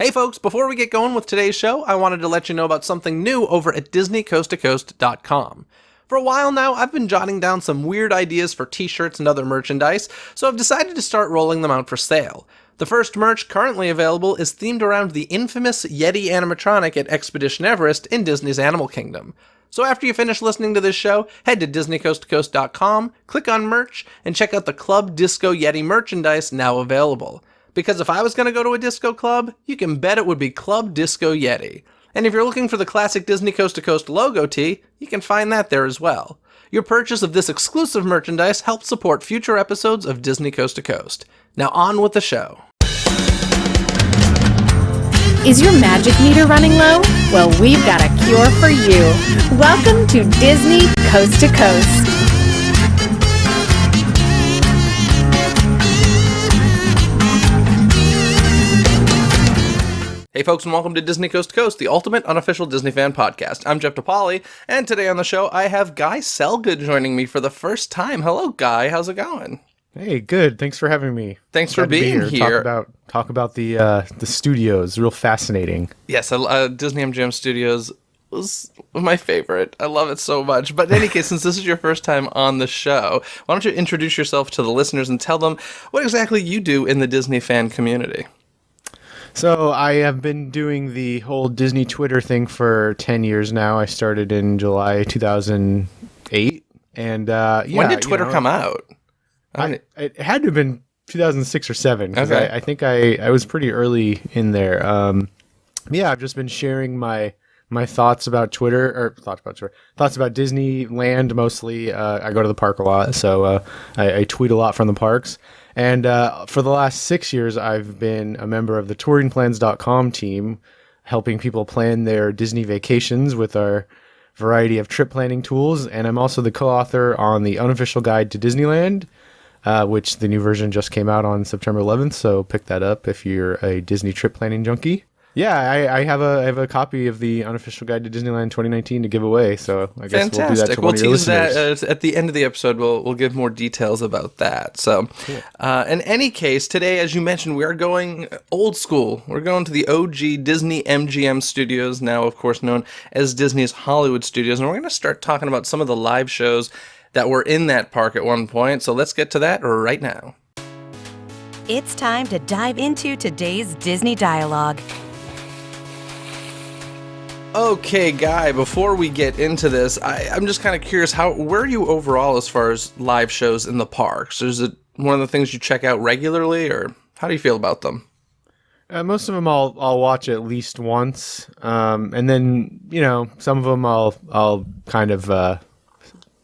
Hey folks, before we get going with today's show, I wanted to let you know about something new over at DisneyCoastToCoast.com. For a while now, I've been jotting down some weird ideas for t-shirts and other merchandise, so I've decided to start rolling them out for sale. The first merch currently available is themed around the infamous Yeti animatronic at Expedition Everest in Disney's Animal Kingdom. So after you finish listening to this show, head to DisneyCoastToCoast.com, click on merch, and check out the Club Disco Yeti merchandise now available. Because if I was going to go to a disco club, you can bet it would be Club Disco Yeti. And if you're looking for the classic Disney Coast to Coast logo tee, you can find that there as well. Your purchase of this exclusive merchandise helps support future episodes of Disney Coast to Coast. Now on with the show. Is your magic meter running low? Well, we've got a cure for you. Welcome to Disney Coast to Coast. Hey folks, and welcome to Disney Coast to Coast, the ultimate unofficial Disney fan podcast. I'm Jeff DePaoli, and today on the show I have Guy Selga joining me for the first time. Hello, Guy. How's it going? Hey, good. Thanks for having me. Thanks for being here. Talk about the studios. Real fascinating. Yes, Disney-MGM Studios was my favorite. I love it so much. But in any case, since this is your first time on the show, why don't you introduce yourself to the listeners and tell them what exactly you do in the Disney fan community? So I have been doing the whole Disney Twitter thing for 10 years now. I started in July 2008. And when did Twitter come out? It had to have been 2006 or 7. Okay. I think I was pretty early in there. I've just been sharing my thoughts about Twitter, thoughts about Disneyland mostly. I go to the park a lot, so I tweet a lot from the parks. And for the last 6 years, I've been a member of the touringplans.com team, helping people plan their Disney vacations with our variety of trip planning tools. And I'm also the co-author on the unofficial guide to Disneyland, which the new version just came out on September 11th. So pick that up if you're a Disney trip planning junkie. Yeah, I have a copy of the unofficial guide to Disneyland 2019 to give away, so I guess Fantastic. We'll do that to one of your listeners. That at the end of the episode. We'll give more details about that. So, cool. In any case, today, as you mentioned, we are going old school. We're going to the OG Disney-MGM Studios, now of course known as Disney's Hollywood Studios, and we're going to start talking about some of the live shows that were in that park at one point. So let's get to that right now. It's time to dive into today's Disney Dialogue. Okay, Guy, before we get into this, I'm just kind of curious, where are you overall as far as live shows in the parks? Is it one of the things you check out regularly, or how do you feel about them? Most of them I'll watch at least once, and then, some of them I'll kind of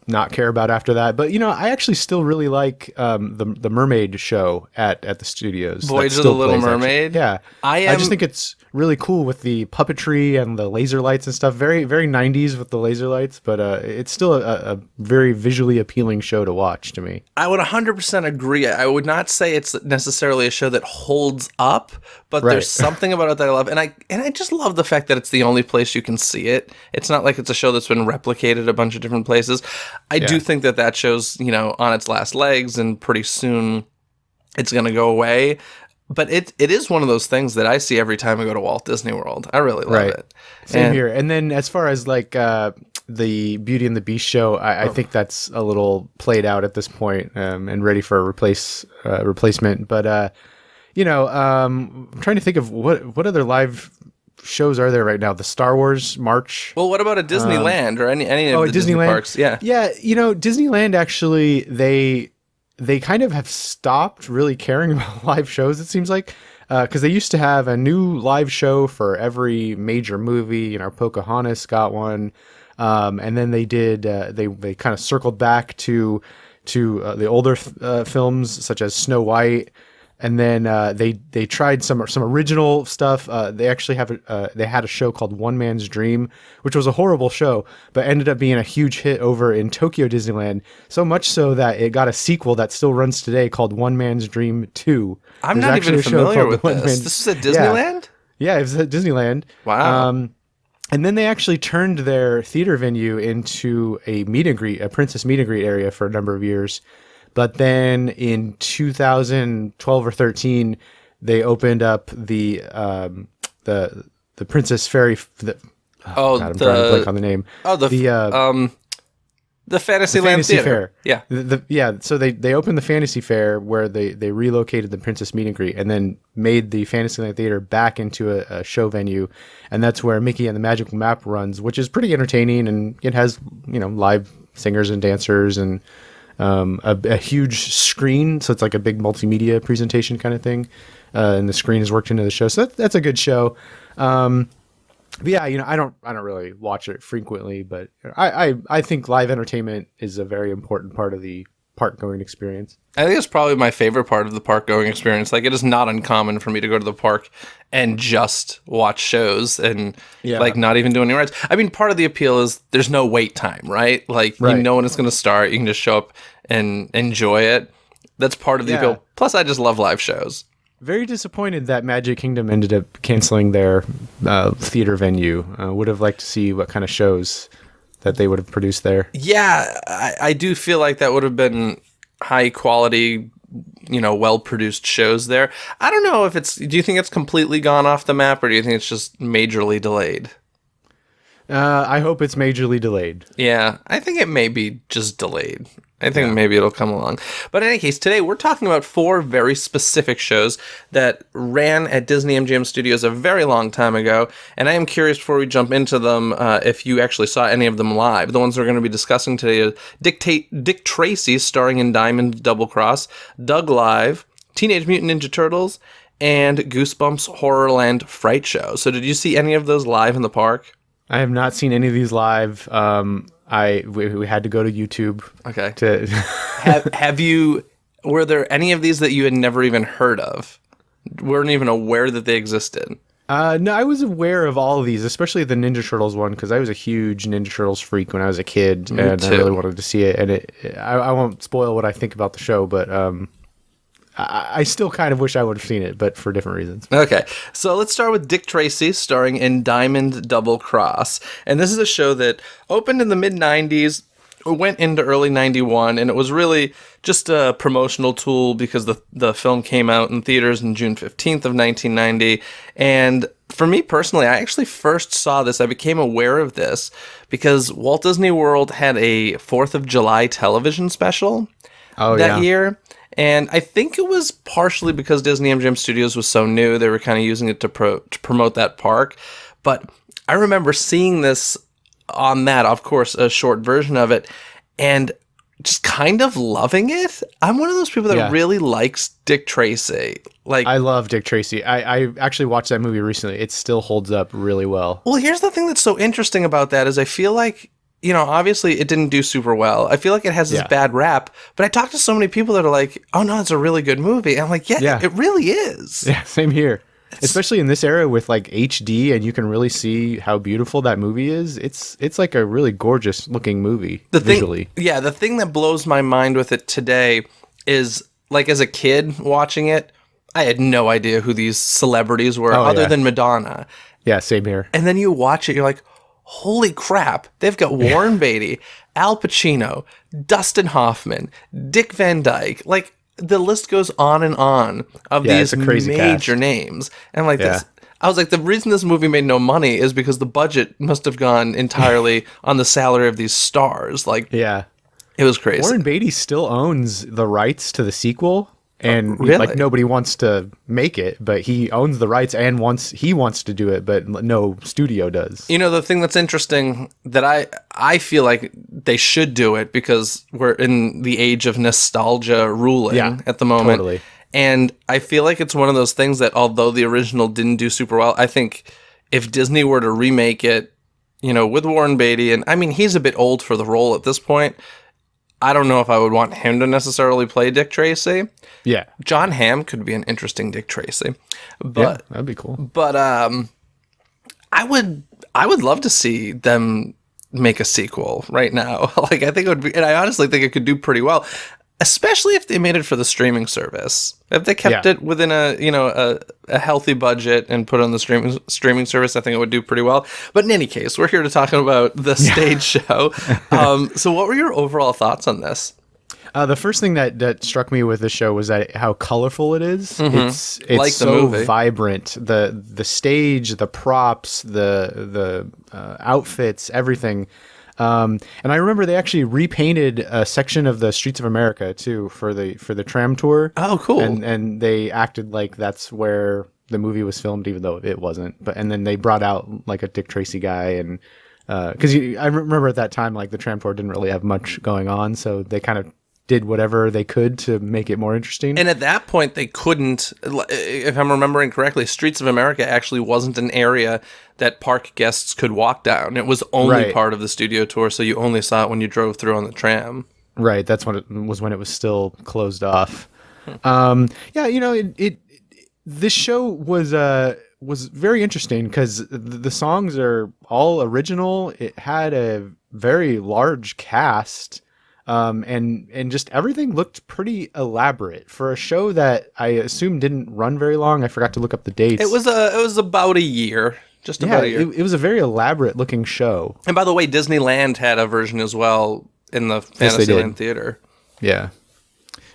not care about after that. But, I actually still really like the Mermaid show at the studios. Voyage of the Little Mermaid? Actually. Yeah. I just think it's really cool with the puppetry and the laser lights and stuff. Very, very 90s with the laser lights, but it's still a very visually appealing show to watch to me. I would 100% agree. I would not say it's necessarily a show that holds up, but Right. There's something about it that I love. And I just love the fact that it's the only place you can see it. It's not like it's a show that's been replicated a bunch of different places. I do think that show's, on its last legs, and pretty soon it's going to go away. But it is one of those things that I see every time I go to Walt Disney World. I really love it. Same here. And then as far as like the Beauty and the Beast show, I think that's a little played out at this point, and ready for a replacement. But I'm trying to think of what other live shows are there right now? The Star Wars March. Well, what about a Disneyland or any of the Disney parks? Yeah. Yeah, Disneyland actually they kind of have stopped really caring about live shows, it seems like, because they used to have a new live show for every major movie. Pocahontas got one, and then they did they kind of circled back to the older films such as Snow White. And then they tried some original stuff. They actually they had a show called One Man's Dream, which was a horrible show, but ended up being a huge hit over in Tokyo Disneyland. So much so that it got a sequel that still runs today called One Man's Dream 2. I'm not even familiar with this. This is at Disneyland? Yeah, it was at Disneyland. Wow. And then they actually turned their theater venue into a princess meet and greet area for a number of years. But then in 2012 or 13, they opened up the the Princess Fairy. God, I'm trying to blank on the name. The Fantasyland Fantasy Theater. Fair. Yeah. So they opened the Fantasy Fair where they relocated the Princess Meet and Greet and then made the Fantasyland Theater back into a show venue, and that's where Mickey and the Magical Map runs, which is pretty entertaining, and it has live singers and dancers and a huge screen, so it's like a big multimedia presentation kind of thing, and the screen is worked into the show, so that's a good show. But yeah, I don't really watch it frequently, but I think live entertainment is a very important part of the park going experience. I think it's probably my favorite part of the park going experience. Like, it is not uncommon for me to go to the park and just watch shows and not even do any rides. I mean, part of the appeal is there's no wait time, right? Like, you know when it's going to start. You can just show up and enjoy it. That's part of the appeal. Plus, I just love live shows. Very disappointed that Magic Kingdom ended up canceling their theater venue. Would have liked to see what kind of shows that they would have produced there. Yeah, I do feel like that would have been high quality, well-produced shows there. I don't know if do you think it's completely gone off the map, or do you think it's just majorly delayed? I hope it's majorly delayed. Yeah, I think it may be just delayed. I think maybe it'll come along. But in any case, today we're talking about 4 very specific shows that ran at Disney-MGM Studios a very long time ago, and I am curious, before we jump into them, if you actually saw any of them live. The ones we're going to be discussing today are Dick Tracy, starring in Diamond Double Cross, Doug Live, Teenage Mutant Ninja Turtles, and Goosebumps Horrorland Fright Show. So did you see any of those live in the park? I have not seen any of these live. We had to go to YouTube. Okay. To were there any of these that you had never even heard of? Weren't even aware that they existed? No, I was aware of all of these, especially the Ninja Turtles one, because I was a huge Ninja Turtles freak when I was a kid, and I really wanted to see it. And I won't spoil what I think about the show, but I still kind of wish I would have seen it, but for different reasons. Okay, so let's start with Dick Tracy, starring in Diamond Double Cross. And this is a show that opened in the mid-90s, went into early 91, and it was really just a promotional tool because the film came out in theaters on June 15th of 1990. And for me personally, I actually first saw this, I became aware of this, because Walt Disney World had a 4th of July television special that year. And I think it was partially because Disney-MGM Studios was so new, they were kind of using it to promote that park. But I remember seeing this on that, of course, a short version of it, and just kind of loving it. I'm one of those people that really likes Dick Tracy. Like, I love Dick Tracy. I actually watched that movie recently. It still holds up really well. Well, here's the thing that's so interesting about that is I feel like, obviously it didn't do super well. I feel like it has this bad rap, but I talked to so many people that are like, oh no, it's a really good movie. And I'm like, yeah, it really is. Yeah, same here. Especially in this era with like HD, and you can really see how beautiful that movie is. It's like a really gorgeous looking movie visually. The thing that blows my mind with it today is, like, as a kid watching it, I had no idea who these celebrities were other than Madonna. Yeah, same here. And then you watch it, you're like, holy crap, they've got Warren Beatty, Al Pacino, Dustin Hoffman, Dick Van Dyke. Like, the list goes on and on of these major names. And like this, I was like, the reason this movie made no money is because the budget must have gone entirely on the salary of these stars. Like, it was crazy. Warren Beatty still owns the rights to the sequel. And really? Like, nobody wants to make it, but he owns the rights and he wants to do it, but no studio does. The thing that's interesting that I feel like they should do it, because we're in the age of nostalgia ruling at the moment. Totally. And I feel like it's one of those things that, although the original didn't do super well, I think if Disney were to remake it, with Warren Beatty, and I mean, he's a bit old for the role at this point, I don't know if I would want him to necessarily play Dick Tracy. Yeah. John Hamm could be an interesting Dick Tracy. But that'd be cool. But I would love to see them make a sequel right now. Like, I think it would be, and I honestly think it could do pretty well, especially if they made it for the streaming service. If they kept it within a healthy budget and put it on the streaming service, I think it would do pretty well. But in any case, we're here to talk about the stage show. So what were your overall thoughts on this? The first thing that struck me with the show was that how colorful it is. It's Like the so movie. vibrant. The stage, the props, the outfits, everything. And I remember they actually repainted a section of the Streets of America too for the tram tour. Oh, cool. And they acted like that's where the movie was filmed, even though it wasn't. And then they brought out like a Dick Tracy guy, and because I remember at that time, like the tram tour didn't really have much going on, so they kind of did whatever they could to make it more interesting. And at that point, they couldn't, if I'm remembering correctly, Streets of America actually wasn't an area that park guests could walk down. It was only Right. part of the studio tour, so you only saw it when you drove through on the tram. Right, that's when it was still closed off. Yeah, this show was very interesting because the songs are all original. It had a very large cast, and just everything looked pretty elaborate for a show that I assume didn't run very long. I forgot to look up the dates. It was about a year, just yeah, about a year. it was a very elaborate looking show. And by the way, Disneyland had a version as well in the Yes, they did. Fantasyland Theater. Yeah.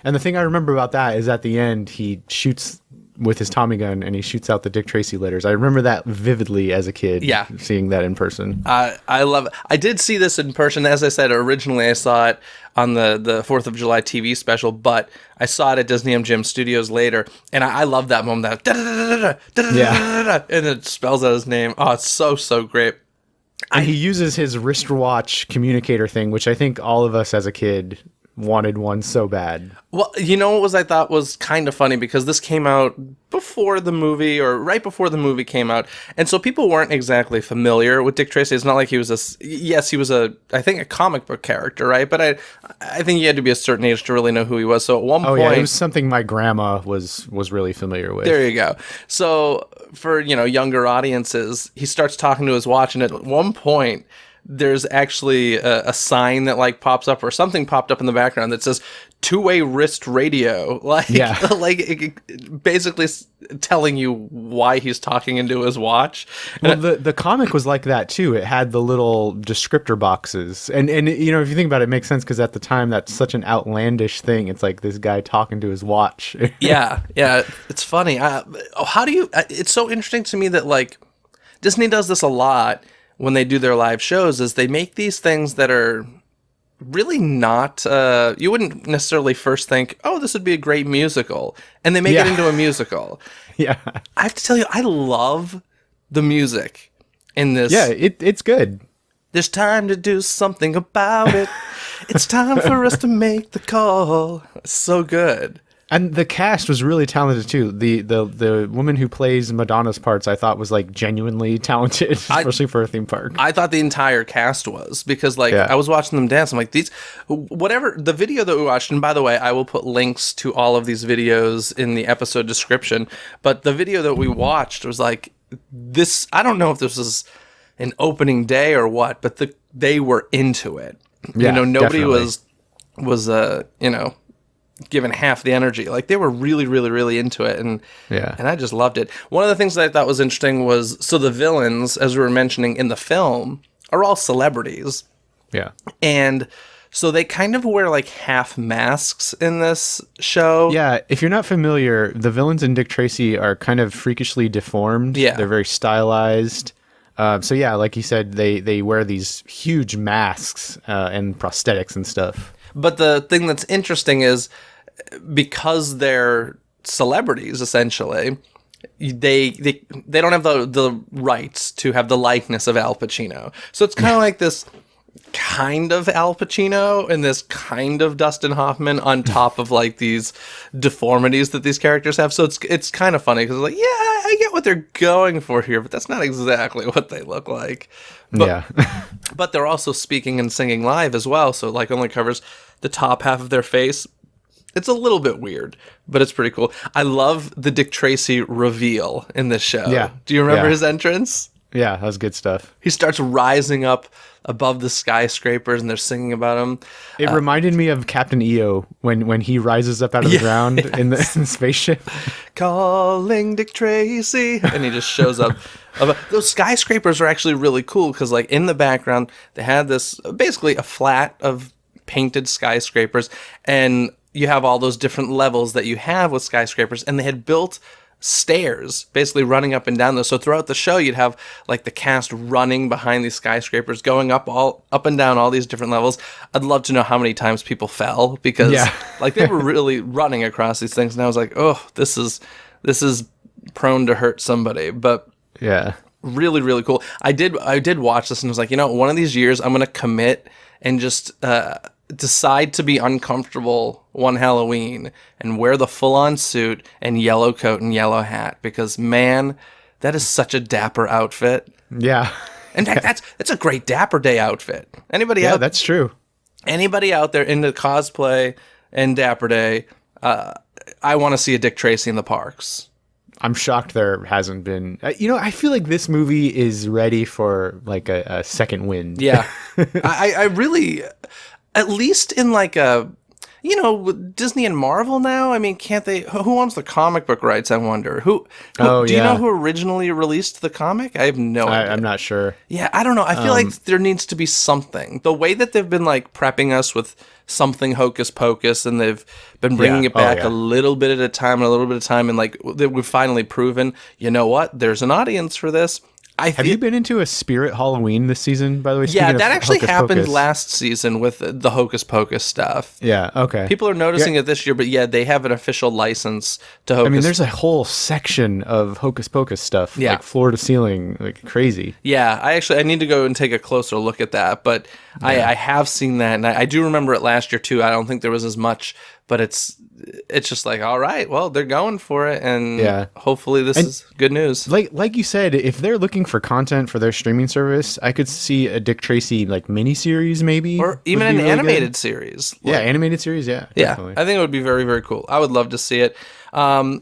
And the thing I remember about that is at the end, he shoots with his Tommy gun and he shoots out the Dick Tracy letters. I remember that vividly as a kid. Yeah. Seeing that in person. I love it. I did see this in person. As I said, originally I saw it on the 4th of July TV special, but I saw it at Disney-MGM Studios later, and I love that moment. That da-da-da-da-da, da-da-da-da-da, and it spells out his name. Oh, it's so great. And he uses his wristwatch communicator thing, which I think all of us as a kid wanted one so bad. Well, you know what I thought was kind of funny, because this came out before the movie, or right before the movie came out, and so people weren't exactly familiar with Dick Tracy. It's not like he was he was I think a comic book character, right? But I think you had to be a certain age to really know who he was. So at one point, Yeah, it was something my grandma was really familiar with. there you go. So for younger audiences, he starts talking to his watch, and at one point, there's actually a sign that like pops up, or something popped up in the background that says two-way wrist radio, like basically telling you why he's talking into his watch. Well, the comic was like that too. It had the little descriptor boxes, and if you think about it, it makes sense because at the time that's such an outlandish thing. It's like this guy talking to his watch. yeah, it's funny. How do you? It's so interesting to me that like Disney does this a lot when they do their live shows, is they make these things that are really not, you wouldn't necessarily first think, oh, this would be a great musical, and they make it into a musical. Yeah. I have to tell you, I love the music in this. Yeah, it's good. There's time to do something about it. It's time for us to make the call. It's so good. And the cast was really talented too. The woman who plays Madonna's parts, I thought, was like genuinely talented, especially for a theme park. I thought the entire cast was, because I was watching them dance. I'm like, whatever the video that we watched, and by the way, I will put links to all of these videos in the episode description. But the video that we watched was like this. I don't know if this was an opening day or what, but they were into it. Yeah, Nobody definitely. was given half the energy. Like they were really, really, really into it, and I just loved it. One of the things that I thought was interesting was, so the villains, as we were mentioning in the film, are all celebrities. Yeah. And so they kind of wear like half masks in this show. Yeah, if you're not familiar, the villains in Dick Tracy are kind of freakishly deformed. Yeah. They're very stylized. So yeah, like you said, they wear these huge masks and prosthetics and stuff. But the thing that's interesting is, because they're celebrities, essentially, they don't have the rights to have the likeness of Al Pacino. So it's kind of like this kind of Al Pacino and this kind of Dustin Hoffman on top of like these deformities that these characters have. So it's kind of funny because like, yeah, I get what they're going for here, but that's not exactly what they look like. But, but they're also speaking and singing live as well. So it like only covers the top half of their face. It's a little bit weird, but it's pretty cool. I love the Dick Tracy reveal in this show. Yeah. Do you remember his entrance? Yeah, that was good stuff. He starts rising up above the skyscrapers, and they're singing about him. It reminded me of Captain EO when he rises up out of the ground in the spaceship. Calling Dick Tracy, and he just shows up. Those skyscrapers are actually really cool because, like, in the background, they had this basically a flat of painted skyscrapers, and you have all those different levels that you have with skyscrapers, and they had built stairs basically running up and down those. So throughout the show, you'd have like the cast running behind these skyscrapers, going up and down all these different levels. I'd love to know how many times people fell, because like they were really running across these things, and I was like, oh, this is prone to hurt somebody. But Yeah. really, really cool. I did watch this and was like, one of these years I'm gonna commit and just decide to be uncomfortable one Halloween and wear the full-on suit and yellow coat and yellow hat, because man, that is such a dapper outfit. Yeah. In fact, that's a great Dapper Day outfit. That's true. Anybody out there into cosplay and Dapper Day, I want to see a Dick Tracy in the parks. I'm shocked there hasn't been. I feel like this movie is ready for like a second wind. Yeah, I really, at least in like a, with Disney and Marvel now. I mean, can't they? Who owns the comic book rights? I wonder. Do you know who originally released the comic? I have no idea. I'm not sure. Yeah, I don't know. I feel like there needs to be something. The way that they've been like prepping us with something hocus pocus, and they've been bringing it back a little bit at a time, and like we've finally proven, you know what? There's an audience for this. Have you been into a Spirit Halloween this season, by the way? Yeah, that actually happened last season with the Hocus Pocus stuff. Yeah, okay. People are noticing it this year, but yeah, they have an official license to Hocus. I mean, there's a whole section of Hocus Pocus stuff, like floor to ceiling, like crazy. Yeah, I need to go and take a closer look at that, but I have seen that, and I do remember it last year too. I don't think there was as much, but it's just like, all right, well, they're going for it, and hopefully this is good news. Like you said, if they're looking for content for their streaming service, I could see a Dick Tracy like miniseries maybe, or even an animated series. Yeah, animated series. Yeah, definitely. I think it would be very, very cool. I would love to see it. I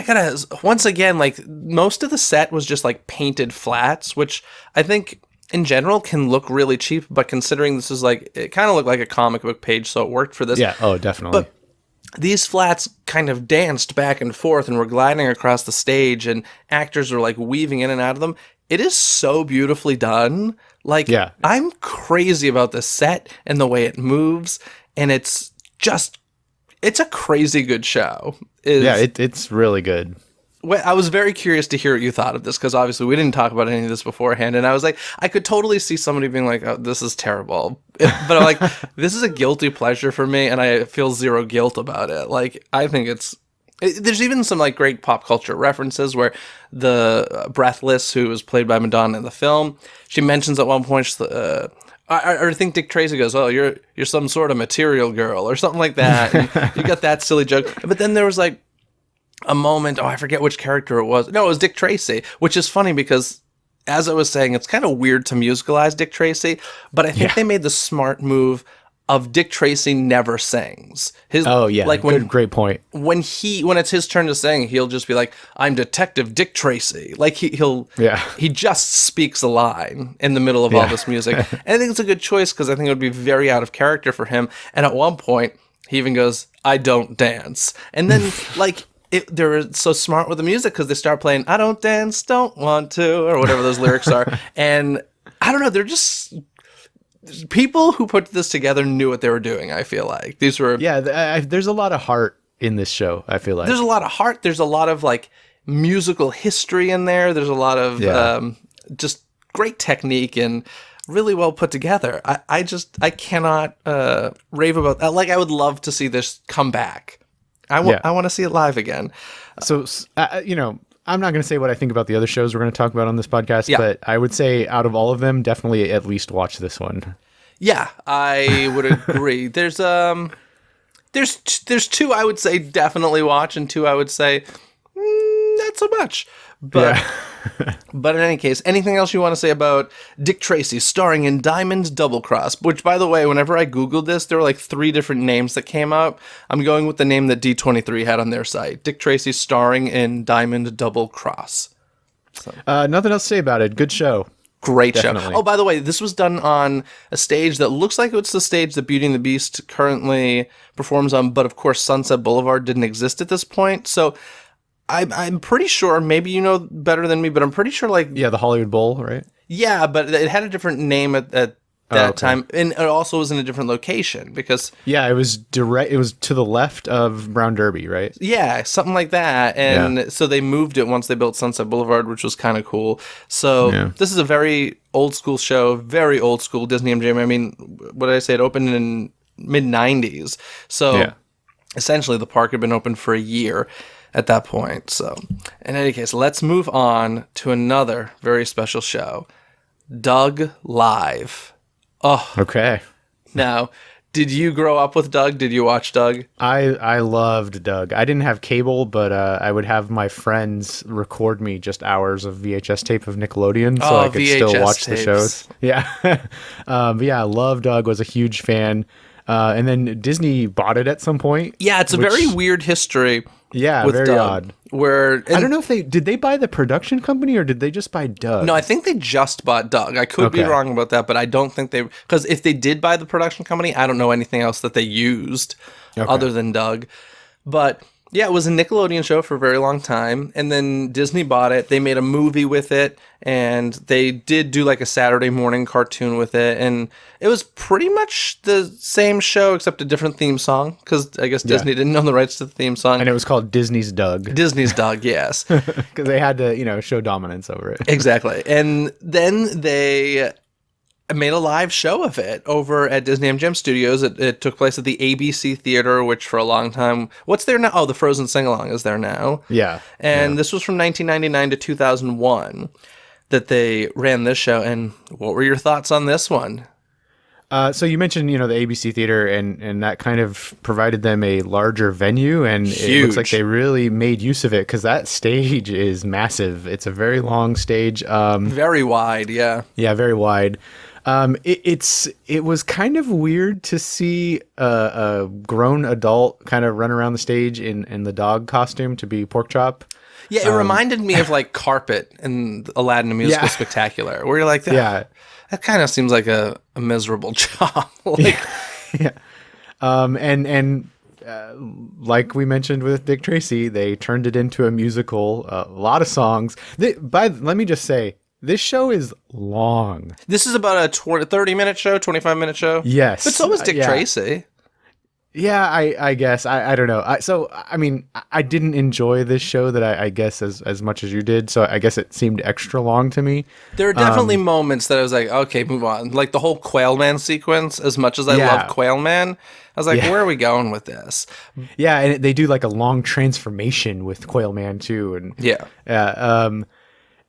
gotta, once again, like most of the set was just like painted flats, which I think in general can look really cheap, but considering this is like, it kind of looked like a comic book page, so it worked for this. Yeah, oh, definitely. But these flats kind of danced back and forth and were gliding across the stage, and actors were like weaving in and out of them. It is so beautifully done. Like, I'm crazy about the set and the way it moves, and it's a crazy good show. It's really good. Well, I was very curious to hear what you thought of this, because obviously we didn't talk about any of this beforehand, and I was like, I could totally see somebody being like, oh, this is terrible. But I'm like, this is a guilty pleasure for me, and I feel zero guilt about it. Like, I think there's even some like great pop culture references where the Breathless, who was played by Madonna in the film, she mentions at one point, I think Dick Tracy goes, oh, you're some sort of material girl, or something like that. And you got that silly joke. But then there was like a moment, I forget which character it was. No, it was Dick Tracy, which is funny because, as I was saying, it's kind of weird to musicalize Dick Tracy, but I think they made the smart move of Dick Tracy never sings. Great point. When it's his turn to sing, he'll just be like, I'm Detective Dick Tracy. Like he just speaks a line in the middle of all this music. And I think it's a good choice, because I think it would be very out of character for him. And at one point, he even goes, I don't dance. And then like, they're so smart with the music, because they start playing I don't dance, don't want to, or whatever those lyrics are. And I don't know, they're just people who put this together knew what they were doing. I feel like these were there's a lot of heart in this show. I feel like there's a lot of heart. There's a lot of like musical history in there. There's a lot of just great technique and really well put together. I cannot rave about that. Like, I would love to see this come back. I want to see it live again. So, I'm not going to say what I think about the other shows we're going to talk about on this podcast, but I would say out of all of them, definitely at least watch this one. Yeah, I would agree. There's two I would say definitely watch, and two I would say not so much. But but in any case, anything else you want to say about Dick Tracy starring in Diamond Double Cross? Which, by the way, whenever I Googled this, there were like 3 different names that came up. I'm going with the name that D23 had on their site. Dick Tracy starring in Diamond Double Cross. So. Nothing else to say about it. Good show. Great show. Oh, by the way, this was done on a stage that looks like it's the stage that Beauty and the Beast currently performs on, but of course Sunset Boulevard didn't exist at this point. So I'm pretty sure, maybe you know better than me, but I'm pretty sure like... Yeah, the Hollywood Bowl, right? Yeah, but it had a different name at that okay. time, and it also was in a different location because Yeah, it was direct. It was to the left of Brown Derby, right? yeah, something like that. And so they moved it once they built Sunset Boulevard, which was kind of cool. So this is a very old school show, very old school Disney-MGM. I mean, what did I say? It opened in mid-90s. So essentially the park had been open for a year at that point. So in any case, let's move on to another very special show, Doug Live. Oh, Okay. now, did you grow up with Doug? Did you watch Doug? I loved Doug. I didn't have cable, but I would have my friends record me just hours of VHS tape of Nickelodeon, so I could still VHS watch the tapes. shows. Yeah, but yeah, I love Doug. Was a huge fan, and then Disney bought it at some point. Yeah, it's a very weird history. Yeah, with very Doug, odd. Where I don't know if did they buy the production company or did they just buy Doug? No, I think they just bought Doug. I could be Okay. wrong about that, but I don't think they, because if they did buy the production company, I don't know anything else that they used other than Doug. But yeah, it was a Nickelodeon show for a very long time, and then Disney bought it. They made a movie with it, and they did do like a Saturday morning cartoon with it, and it was pretty much the same show except a different theme song, because I guess Disney didn't own the rights to the theme song. and it was called Disney's Doug Disney's Doug, yes. because they had to show dominance over it. Exactly. And then they made a live show of it over at Disney-MGM Studios. It took place at the ABC Theater, which for a long time... What's there now? Oh, the Frozen Sing-Along is there now. Yeah, And this was from 1999 to 2001 that they ran this show. And what were your thoughts on this one? So you mentioned, the ABC Theater, and that kind of provided them a larger venue, and it looks like Huge. they really made use of it because that stage is massive. It's a very long stage. Very wide, yeah. Yeah, very wide. It was kind of weird to see a grown adult kind of run around the stage in the dog costume to be Porkchop. Yeah, it reminded me of like Carpet in Aladdin the Musical Spectacular, where you're like, Yeah. that kind of seems like a miserable job. Like, And like we mentioned with Dick Tracy, they turned it into a musical. A lot of songs. Let me just say, this show is long. this is about a 30-minute show, 25-minute show. Yes. But so was Dick Yeah. Tracy. Yeah, I guess. I don't know. I mean, I didn't enjoy this show that I guess as much as you did. So I guess it seemed extra long to me. There are definitely moments that I was like, okay, move on. Like the whole Quail Man sequence, as much as I love Quail Man, I was like, where are we going with this? Yeah, and they do like a long transformation with Quail Man too, and Yeah.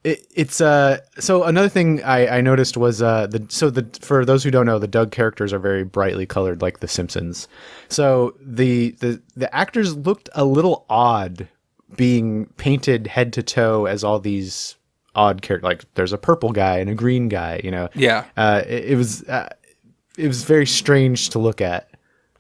it's so another thing I noticed was for those who don't know, the Doug characters are very brightly colored like the Simpsons. So the actors looked a little odd being painted head to toe as all these odd characters. Like there's a purple guy and a green guy, Yeah. It was very strange to look at.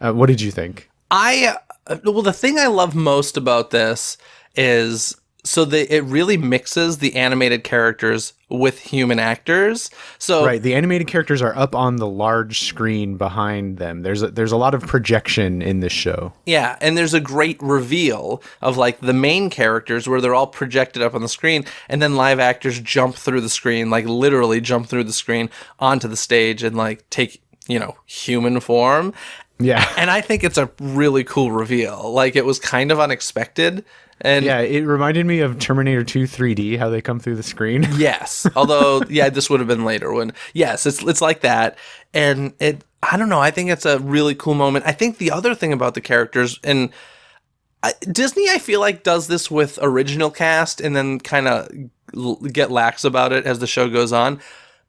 What did you think? Well, the thing I love most about this is it really mixes the animated characters with human actors. So Right, the animated characters are up on the large screen behind them. There's a lot of projection in this show. yeah, and there's a great reveal of like the main characters where they're all projected up on the screen, and then live actors jump through the screen, like literally jump through the screen onto the stage and like take, human form. Yeah. And I think it's a really cool reveal. Like it was kind of unexpected. And Yeah, it reminded me of Terminator 2 3D, how they come through the screen. yes, although this would have been later when it's like that. And I don't know, I think it's a really cool moment. I think the other thing about the characters, and Disney I feel like does this with original cast and then kind of get lax about it as the show goes on,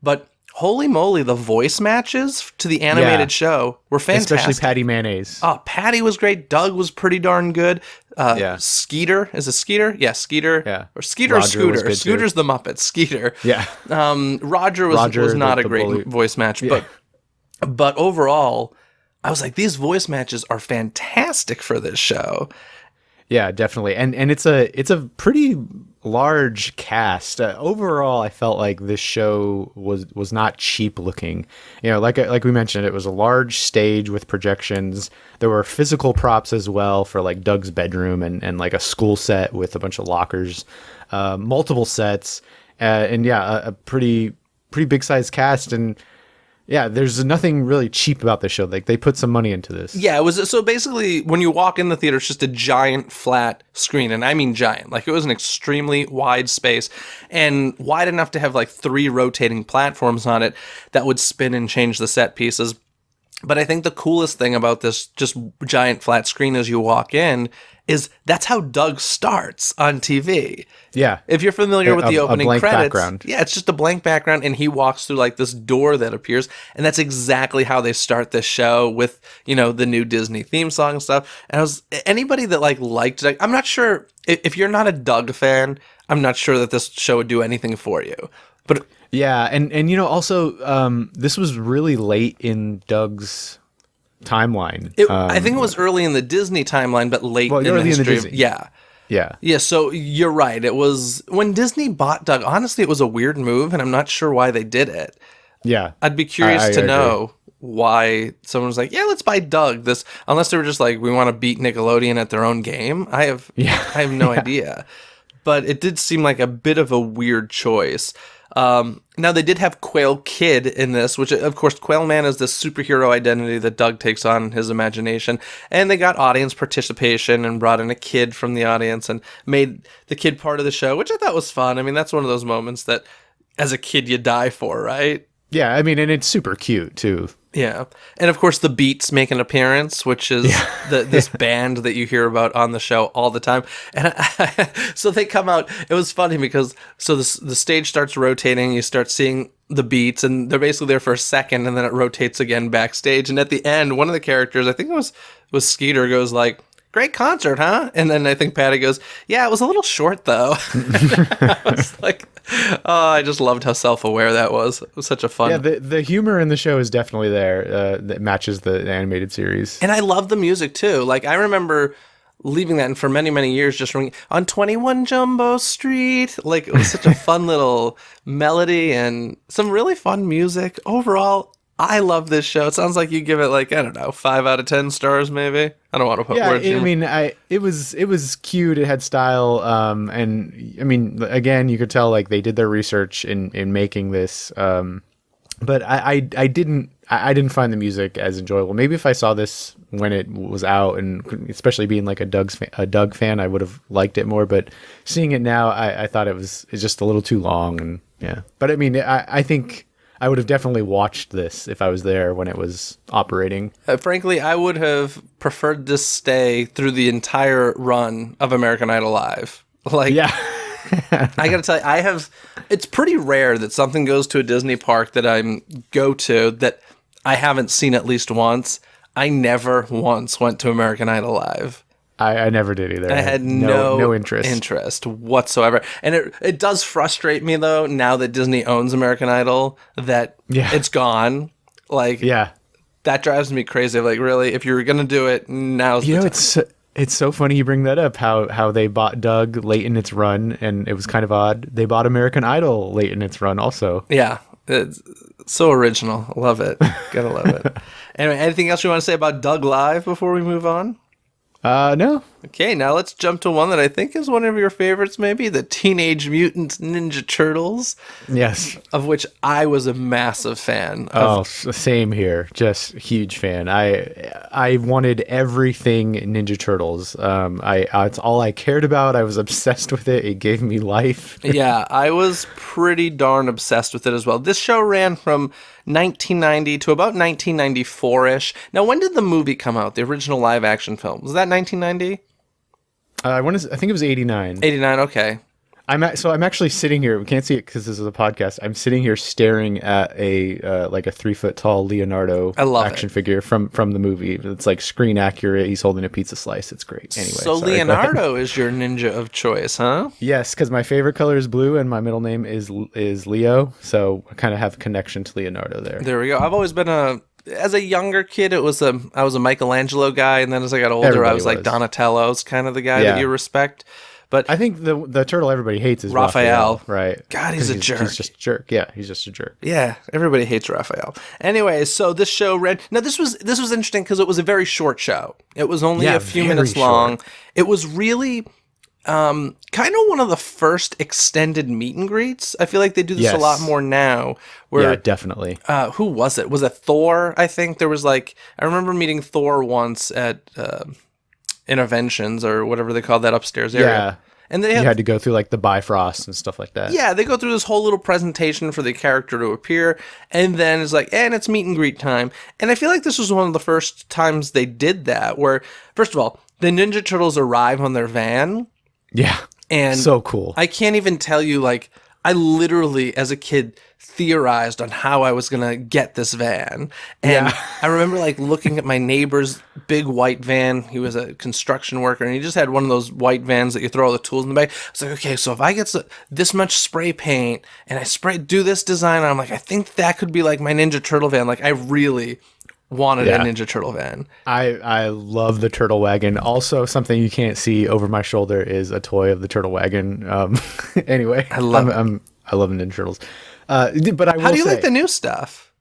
but holy moly, the voice matches to the animated show were fantastic. Especially Patty Mayonnaise. Oh, Patty was great. Doug was pretty darn good. Yeah. Skeeter, is it Skeeter? Yeah, Skeeter. Yeah. Or Skeeter or Roger was Scooter. good too. Scooter's the Muppet. Skeeter. Yeah. Roger Roger, was not a the great bully. voice match, but overall, I was like, these voice matches are fantastic for this show. Yeah, definitely. And it's a pretty large cast. Overall, I felt like this show was not cheap looking. Like we mentioned, it was a large stage with projections. There were physical props as well for like Doug's bedroom and like a school set with a bunch of lockers, multiple sets, and a pretty big sized cast. And Yeah, there's nothing really cheap about this show. Like, they put some money into this. Yeah, it was so basically when you walk in the theater, it's just a giant flat screen, and I mean giant. Like, it was an extremely wide space, and wide enough to have like 3 rotating platforms on it that would spin and change the set pieces. But I think the coolest thing about this just giant flat screen as you walk in is that's how Doug starts on TV. Yeah. If you're familiar with the opening blank credits, background. yeah, it's just a blank background, and he walks through like this door that appears, and that's exactly how they start this show with, you know, the new Disney theme song and stuff. And I was anybody that liked Doug, I'm not sure if you're not a Doug fan, I'm not sure that this show would do anything for you. But yeah, and you know, also, this was really late in Doug's timeline. I think it was early in the Disney timeline, but late in the early in the history. Disney. Yeah. Yeah, so you're right. It was when Disney bought Doug. Honestly, it was a weird move, and I'm not sure why they did it. Yeah. I'd be curious I to agree. know why someone was like, "Yeah, let's buy Doug." This, unless they were just like, "We want to beat Nickelodeon at their own game." I have no idea. But it did seem like a bit of a weird choice. Now, they did have Quail Kid in this, which, of course, Quail Man is this superhero identity that Doug takes on in his imagination. And they got audience participation and brought in a kid from the audience and made the kid part of the show, which I thought was fun. I mean, that's one of those moments that, as a kid, you die for, right? Yeah, I mean, and it's super cute, too. Yeah. And of course the Beats make an appearance, which is this band that you hear about on the show all the time. And so they come out. It was funny because the stage starts rotating, you start seeing the Beats, and they're basically there for a second, and then it rotates again backstage. And at the end, one of the characters, I think it was Skeeter, goes like, "Great concert, huh?" And then I think Patty goes, "Yeah, it was a little short, though." I was like, oh, I just loved how self-aware that was. It was such a fun... Yeah, the humor in the show is definitely there. That matches the animated series. And I love the music, too. Like, I remember leaving that, and for many, many years, just ringing on 21 Jumbo Street. Like, it was such a fun little melody and some really fun music. Overall, I love this show. It sounds like you give it, like, I don't know, 5 out of 10 stars, maybe. I don't want to put words in. I mean, it was cute. It had style, and I mean, again, you could tell like they did their research in making this. But I didn't find the music as enjoyable. Maybe if I saw this when it was out, and especially being like a Doug fan, I would have liked it more. But seeing it now, I thought it's just a little too long, and yeah. But I mean, I think I would have definitely watched this if I was there when it was operating. Frankly, I would have preferred this stay through the entire run of American Idol Live. Like, Yeah. I gotta tell you, it's pretty rare that something goes to a Disney park that go to that I haven't seen at least once. I never once went to American Idol Live. I never did either. I had no interest whatsoever. And it does frustrate me, though, now that Disney owns American Idol, that it's gone. Like, Yeah. that drives me crazy. Like, really, if you were going to do it, now's the time. It's so funny you bring that up, how they bought Doug late in its run, and it was kind of odd. They bought American Idol late in its run also. Yeah, it's so original. Love it. Gotta love it. Anyway, anything else you want to say about Doug Live before we move on? No. Okay, now let's jump to one that I think is one of your favorites, maybe, the Teenage Mutant Ninja Turtles. Yes. Of which I was a massive fan of. Same here. Just huge fan. I wanted everything Ninja Turtles. It's all I cared about. I was obsessed with it. It gave me life. Yeah, I was pretty darn obsessed with it as well. This show ran from 1990 to about 1994-ish. Now, when did the movie come out, the original live-action film? Was that 1990? I think it was 89. 89, okay. I'm actually sitting here. We can't see it because this is a podcast. I'm sitting here staring at a 3-foot tall Leonardo action figure from the movie. It's like screen accurate. He's holding a pizza slice. It's great. Anyway, so sorry, Leonardo is your ninja of choice, huh? Yes, because my favorite color is blue and my middle name is Leo. So I kind of have a connection to Leonardo there. There we go. I've always been as a younger kid, I was a Michelangelo guy, and then as I got older, Everybody I was like Donatello's kind of the guy that you respect. But I think the turtle everybody hates is Raphael. Right? God, he's a jerk. He's just a jerk. Yeah, he's just a jerk. Yeah, everybody hates Raphael. Anyway, so this show ran. Now this was interesting because it was a very short show. It was only a few minutes long. It was really kind of one of the first extended meet and greets. I feel like they do this a lot more now. Where, yeah, definitely. Who was it? Was it Thor? I think there was I remember meeting Thor once at Interventions or whatever they call that upstairs area. Yeah. And You had to go through like the Bifrost and stuff like that. Yeah, they go through this whole little presentation for the character to appear, and then it's and it's meet and greet time. And I feel like this was one of the first times they did that, where, first of all, the Ninja Turtles arrive on their van. Yeah. And so cool. I can't even tell you, I literally, as a kid, theorized on how I was going to get this van. And I remember, looking at my neighbor's big white van. He was a construction worker, and he just had one of those white vans that you throw all the tools in the back. I was like, okay, so if I get this much spray paint, and I do this design, I'm like, I think that could be, my Ninja Turtle van. I really wanted a Ninja Turtle van. I love the Turtle Wagon. Also, something you can't see over my shoulder is a toy of the Turtle Wagon. Anyway, I love Ninja Turtles. But I will How do you say, like the new stuff?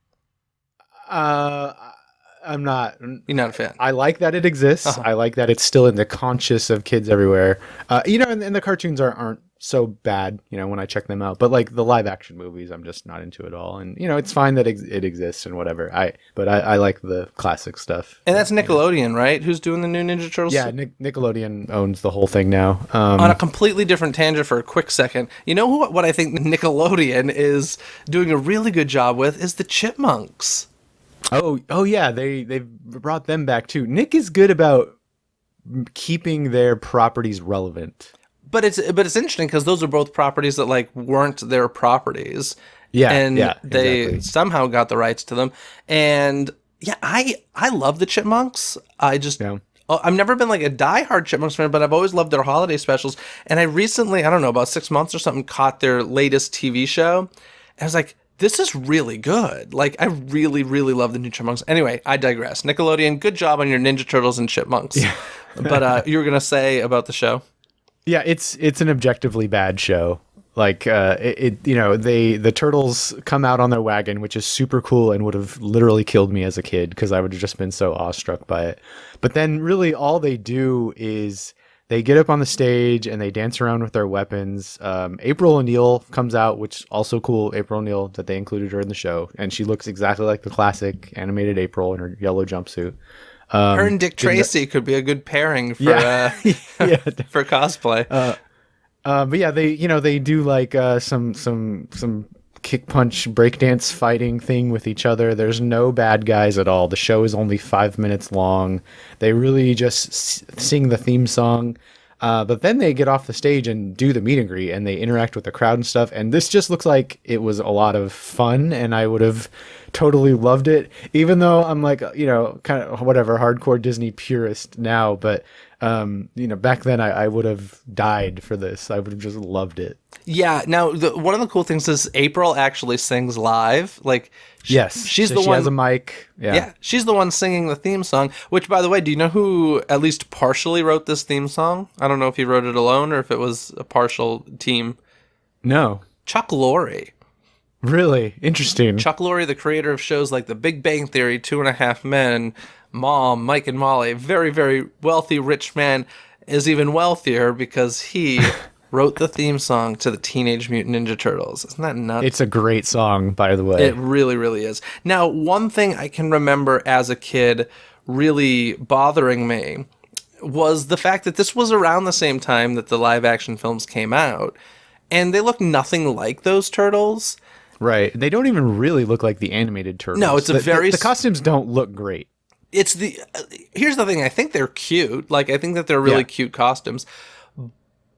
I'm not. You're not a fan. I like that it exists. I like that it's still in the conscious of kids everywhere. And the cartoons aren't so bad, when I check them out. But the live action movies, I'm just not into it all. And it's fine that it exists and whatever. But I like the classic stuff. And that's Nickelodeon, right? Who's doing the new Ninja Turtles? Yeah, Nickelodeon owns the whole thing now. On a completely different tangent for a quick second, what I think Nickelodeon is doing a really good job with is the Chipmunks. Oh yeah, they've brought them back too. Nick is good about keeping their properties relevant. But it's interesting because those are both properties that weren't their properties. Yeah, and they exactly. somehow got the rights to them. And yeah, I love the Chipmunks. I've never been a diehard Chipmunks fan, but I've always loved their holiday specials. And I recently, I don't know, about 6 months or something, caught their latest TV show. And I was like, this is really good. I really, really love the new Chipmunks. Anyway, I digress. Nickelodeon, good job on your Ninja Turtles and Chipmunks. Yeah. But you were going to say about the show? Yeah, it's an objectively bad show. The turtles come out on their wagon, which is super cool and would have literally killed me as a kid because I would have just been so awestruck by it. But then really all they do is they get up on the stage and they dance around with their weapons. April O'Neil comes out, which is also cool. April O'Neil, that they included her in the show. And she looks exactly like the classic animated April in her yellow jumpsuit. Her and Dick Tracy could be a good pairing for for cosplay. But yeah, they do some kick punch breakdance fighting thing with each other. There's no bad guys at all. The show is only 5 minutes long. They really just sing the theme song. But then they get off the stage and do the meet and greet and they interact with the crowd and stuff. And this just looks like it was a lot of fun and I would have totally loved it, even though I'm kind of whatever, hardcore Disney purist now. But, back then I would have died for this. I would have just loved it. Yeah. Now, one of the cool things is April actually sings live. Yes, she's so the she one. Has a mic. Yeah, she's the one singing the theme song. Which, by the way, do you know who at least partially wrote this theme song? I don't know if he wrote it alone or if it was a partial team. No, Chuck Lorre. Really interesting. Chuck Lorre, the creator of shows like The Big Bang Theory, 2.5 Men, Mom, Mike and Molly, very, very wealthy, rich man, is even wealthier because he wrote the theme song to the Teenage Mutant Ninja Turtles. Isn't that nuts? It's a great song, by the way. It really, really is. Now, one thing I can remember as a kid really bothering me was the fact that this was around the same time that the live action films came out, and they look nothing like those turtles. Right. They don't even really look like the animated turtles. No, it's the costumes don't look great. It's here's the thing. I think they're cute. I think that they're really cute costumes.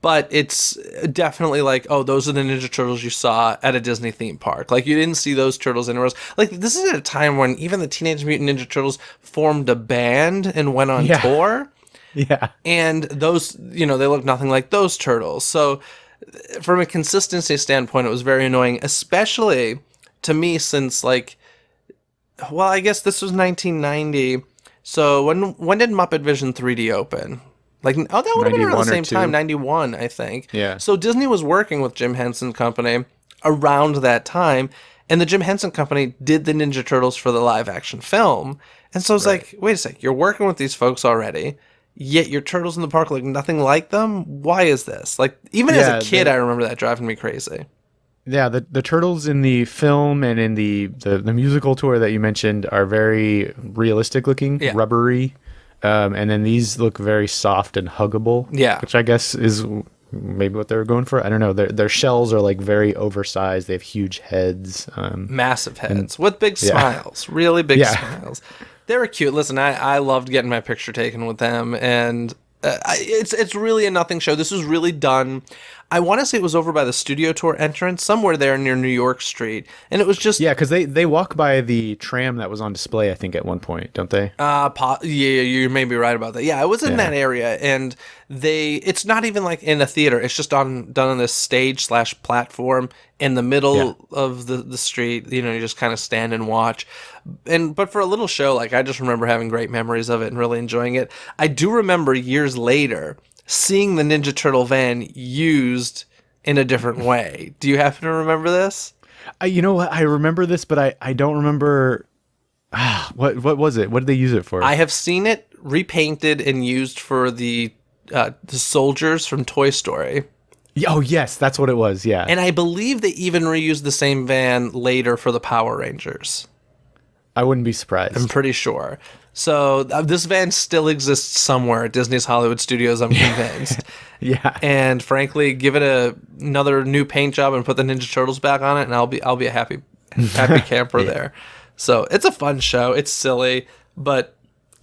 But it's definitely those are the Ninja Turtles you saw at a Disney theme park. You didn't see those turtles anywhere else. This is at a time when even the Teenage Mutant Ninja Turtles formed a band and went on tour. Yeah. And those, they look nothing like those turtles. So from a consistency standpoint, it was very annoying, especially to me since I guess this was 1990. So when did Muppet Vision 3D open? That would have been around the same time, 91, I think. Yeah. So Disney was working with Jim Henson Company around that time, and the Jim Henson Company did the Ninja Turtles for the live action film. And so it's wait a sec, you're working with these folks already. yet your turtles in the park look nothing like them. Why is this? Like, even as a kid, I remember that driving me crazy. Yeah, the turtles in the film and in the musical tour that you mentioned are very realistic looking, rubbery. And then these look very soft and huggable. Yeah. Which I guess is maybe what they were going for. I don't know. Their shells are like very oversized. They have huge heads. Massive heads with big smiles. Really big smiles. They were cute. Listen, I loved getting my picture taken with them. And it's really a nothing show. This was really done. I want to say it was over by the studio tour entrance, somewhere there near New York Street. And it was just... Yeah, because they walk by the tram that was on display, I think, at one point, don't they? Yeah, you may be right about that. Yeah, it was in that area. And it's not even like in a theater. It's just done on this stage/platform in the middle of the street. You know, you just kind of stand and watch. But for a little show, like, I just remember having great memories of it and really enjoying it. I do remember years later seeing the Ninja Turtle van used in a different way. Do you happen to remember this? You know what? I remember this, but I don't remember. What was it? What did they use it for? I have seen it repainted and used for the soldiers from Toy Story. Oh, yes, that's what it was, yeah. And I believe they even reused the same van later for the Power Rangers. I wouldn't be surprised. I'm pretty sure. So this van still exists somewhere at Disney's Hollywood Studios, I'm convinced. Yeah. And frankly, give it another new paint job and put the Ninja Turtles back on it, and I'll be a happy camper there. So it's a fun show. It's silly, but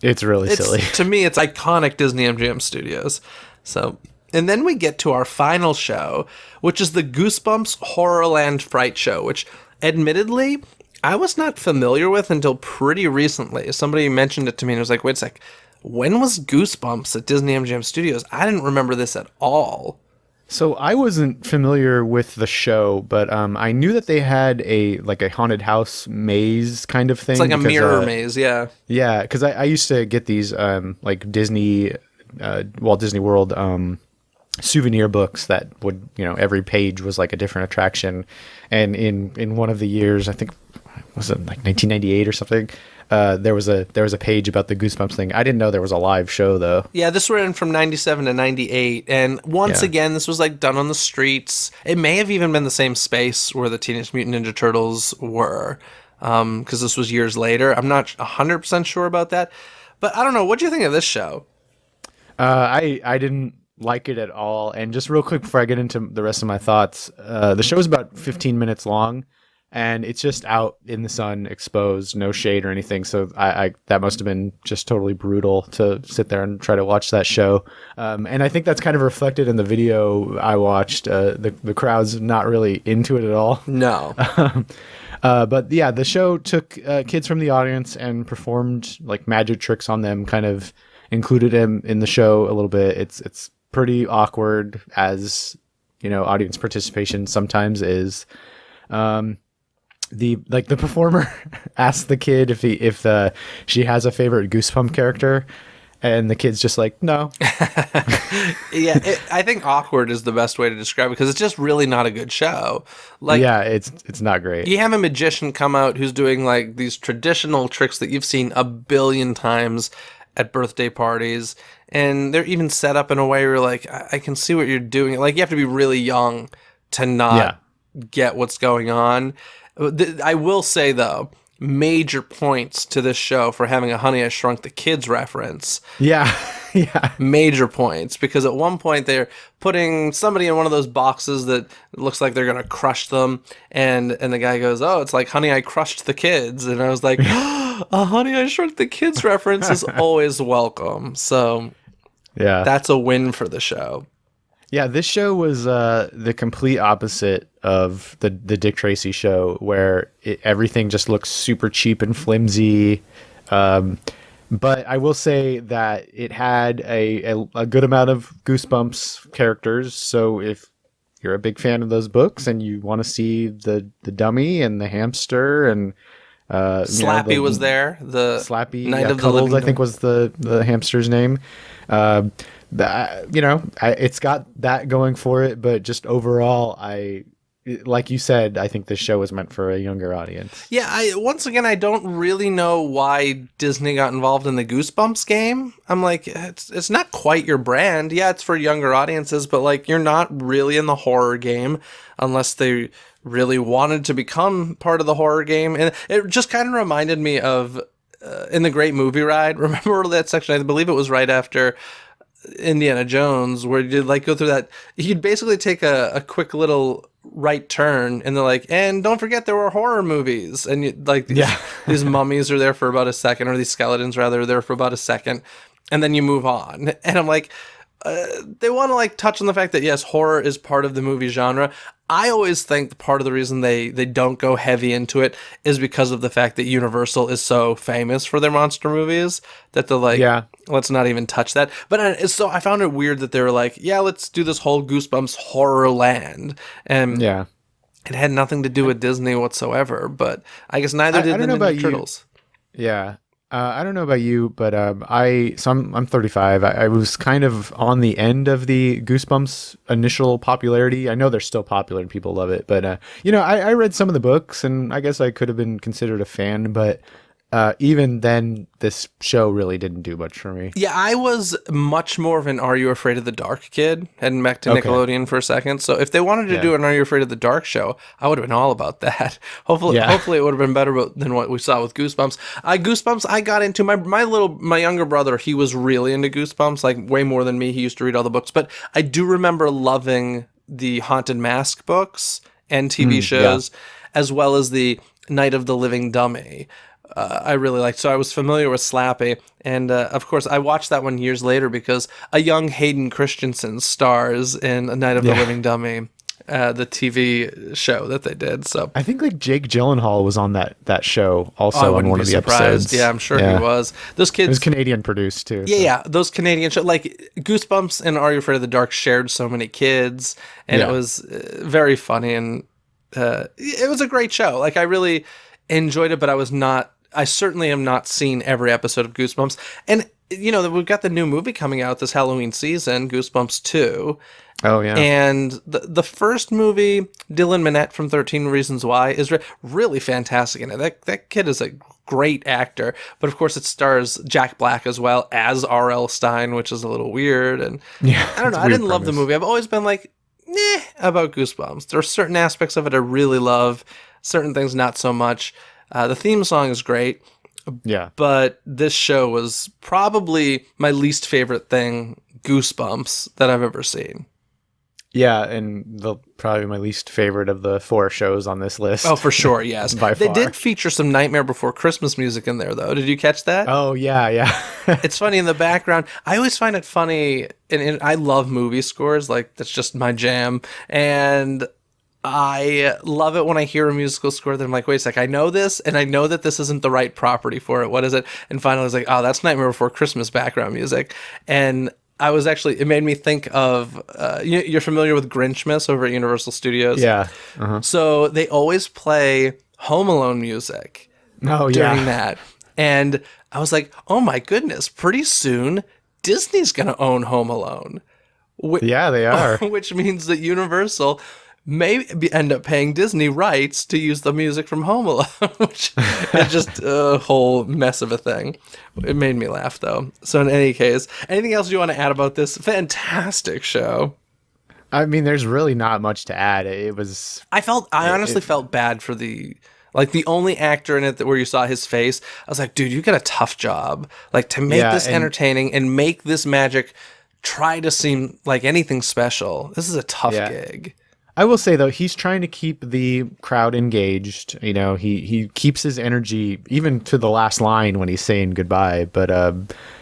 it's really silly. To me, it's iconic Disney-MGM Studios. So, and then we get to our final show, which is the Goosebumps Horrorland Fright Show, which admittedly I was not familiar with until pretty recently. Somebody mentioned it to me and was like, wait a sec, when was Goosebumps at Disney-MGM Studios? I didn't remember this at all. So I wasn't familiar with the show, but I knew that they had a haunted house maze kind of thing. It's like a mirror maze, yeah. Yeah, because I used to get these like Disney, Walt Disney World souvenir books that would, every page was like a different attraction. And in one of the years, I think, was it like 1998 or something? There was a page about the Goosebumps thing. I didn't know there was a live show though. Yeah, this ran from 97 to 98, and once again, this was like done on the streets. It may have even been the same space where the Teenage Mutant Ninja Turtles were, because this was years later. I'm not 100% sure about that, but I don't know. What do you think of this show? I didn't like it at all. And just real quick before I get into the rest of my thoughts, the show is about 15 minutes long. And it's just out in the sun, exposed, no shade or anything. So I that must have been just totally brutal to sit there and try to watch that show. And I think that's kind of reflected in the video I watched. The crowd's not really into it at all. No. But yeah, the show took kids from the audience and performed like magic tricks on them, kind of included them in the show a little bit. It's pretty awkward, as audience participation sometimes is. The performer asks the kid if she has a favorite Goosebump character, and the kid's just like, no. Yeah, I think awkward is the best way to describe it, because it's just really not a good show. Like, yeah, it's not great. You have a magician come out who's doing like these traditional tricks that you've seen a billion times at birthday parties, and they're even set up in a way where you're like, I can see what you're doing. Like, you have to be really young to not get what's going on. I will say, though, major points to this show for having a Honey, I Shrunk the Kids reference. Yeah, yeah. Major points, because at one point they're putting somebody in one of those boxes that looks like they're going to crush them, and the guy goes, oh, it's like Honey, I Crushed the Kids. And I was like, a Honey, I Shrunk the Kids reference is always welcome. So yeah, that's a win for the show. Yeah, this show was the complete opposite of the Dick Tracy show, where everything just looks super cheap and flimsy. But I will say that it had a good amount of Goosebumps characters. So if you're a big fan of those books and you want to see the dummy and the hamster and Slappy was there. The Slappy, Cuddles, I think, was the hamster's name. It's got that going for it, but just overall, I like you said, I think this show was meant for a younger audience. Yeah, once again, I don't really know why Disney got involved in the Goosebumps game. I'm like, it's not quite your brand. Yeah, it's for younger audiences, but like you're not really in the horror game unless they really wanted to become part of the horror game. And it just kind of reminded me of in the Great Movie Ride. Remember that section? I believe it was right after Indiana Jones, where you'd like go through that. You'd basically take a quick little right turn, and they're like, and don't forget there were horror movies, and you like these mummies are there for about a second, or these skeletons rather are there for about a second, and then you move on. And I'm like, they want to like touch on the fact that yes, horror is part of the movie genre. I always think part of the reason they don't go heavy into it is because of the fact that Universal is so famous for their monster movies that they're like, let's not even touch that. But so I found it weird that they were like, yeah, let's do this whole Goosebumps Horrorland. And it had nothing to do with Disney whatsoever. But I guess neither did the Ninja Turtles. Yeah. I don't know about you, but I'm 35. I was kind of on the end of the Goosebumps initial popularity. I know they're still popular and people love it, but I read some of the books, and I guess I could have been considered a fan, but even then, this show really didn't do much for me. Yeah, I was much more of an Are You Afraid of the Dark kid, heading back to Nickelodeon for a second. So if they wanted to do an Are You Afraid of the Dark show, I would have been all about that. Hopefully it would have been better than what we saw with Goosebumps. Goosebumps, I got into my younger brother. He was really into Goosebumps, like way more than me. He used to read all the books, but I do remember loving the Haunted Mask books and TV shows, as well as the Night of the Living Dummy. I really liked. So I was familiar with Slappy, and of course I watched that one years later because a young Hayden Christensen stars in A Night of the Living Dummy, the TV show that they did. So I think like Jake Gyllenhaal was on that show also on one of the episodes. Yeah, I'm sure he was. Those kids. It was Canadian produced too. Yeah, those Canadian shows like Goosebumps and Are You Afraid of the Dark shared so many kids, and it was very funny, and it was a great show. Like I really enjoyed it, but I certainly am not seeing every episode of Goosebumps. And, we've got the new movie coming out this Halloween season, Goosebumps 2. Oh, yeah. And the first movie, Dylan Minnette from 13 Reasons Why, is really fantastic in it. That kid is a great actor. But, of course, it stars Jack Black as well as R.L. Stein, which is a little weird. And I don't know. I didn't love the movie. I've always been like, about Goosebumps. There are certain aspects of it I really love, certain things not so much. The theme song is great, but this show was probably my least favorite thing, Goosebumps, that I've ever seen. Yeah, and probably my least favorite of the 4 shows on this list. Oh, for sure, yes. By far. They did feature some Nightmare Before Christmas music in there, though. Did you catch that? Oh, yeah. It's funny in the background. I always find it funny, and I love movie scores. Like, that's just my jam. And I love it when I hear a musical score that I'm like, wait a sec, I know this, and I know that this isn't the right property for it. What is it? And finally I was like, oh, that's Nightmare Before Christmas background music. And it made me think of, you're familiar with Grinchmas over at Universal Studios? Yeah. So they always play Home Alone music during that. And I was like, oh my goodness, pretty soon Disney's going to own Home Alone. Yeah, they are. Which means that Universal may end up paying Disney rights to use the music from Home Alone, which is just a whole mess of a thing. It made me laugh, though. So in any case, anything else you want to add about this fantastic show? I mean, there's really not much to add. I honestly felt bad for the only actor in it where you saw his face. I was like, dude, you got a tough job. Like, to make this entertaining and make this magic try to seem like anything special. This is a tough gig. I will say, though, he's trying to keep the crowd engaged. He keeps his energy even to the last line when he's saying goodbye. But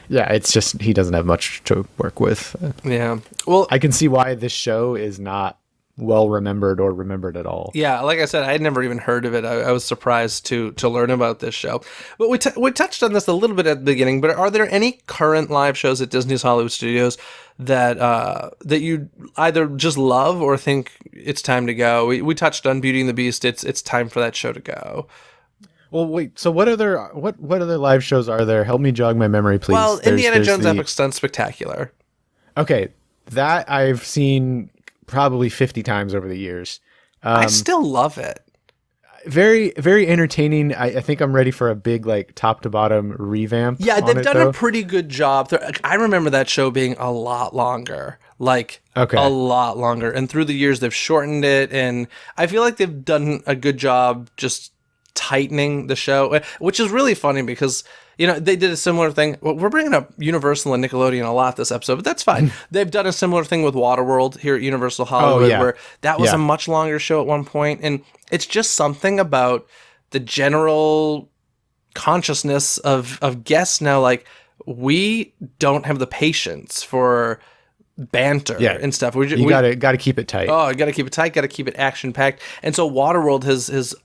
it's just he doesn't have much to work with. Yeah. Well, I can see why this show is not well remembered or remembered at all. Yeah, like I said, I had never even heard of it. I was surprised to learn about this show. But we touched on this a little bit at the beginning, but are there any current live shows at Disney's Hollywood Studios that you either just love or think it's time to go? We touched on Beauty and the Beast. It's time for that show to go. Well, wait. So what other live shows are there? Help me jog my memory, please. Well, Indiana Jones Epic Stunt Spectacular. Okay, that I've seen probably 50 times over the years. I still love it. Very, very entertaining. I think I'm ready for a big, like, top to bottom revamp. Yeah, on they've it, done though. a pretty good job. I remember that show being a lot longer, like Okay. a lot longer. And through the years, they've shortened it. And I feel like they've done a good job just tightening the show, which is really funny because, you know, they did a similar thing. Well, we're bringing up Universal and Nickelodeon a lot this episode, but that's fine. They've done a similar thing with Waterworld here at Universal Hollywood, yeah. where that was Yeah. a much longer show at one point. And it's just something about the general consciousness of guests now. Like, we don't have the patience for banter and stuff. You gotta keep it tight. Oh, got to keep it tight, got to keep it action packed. And so Waterworld has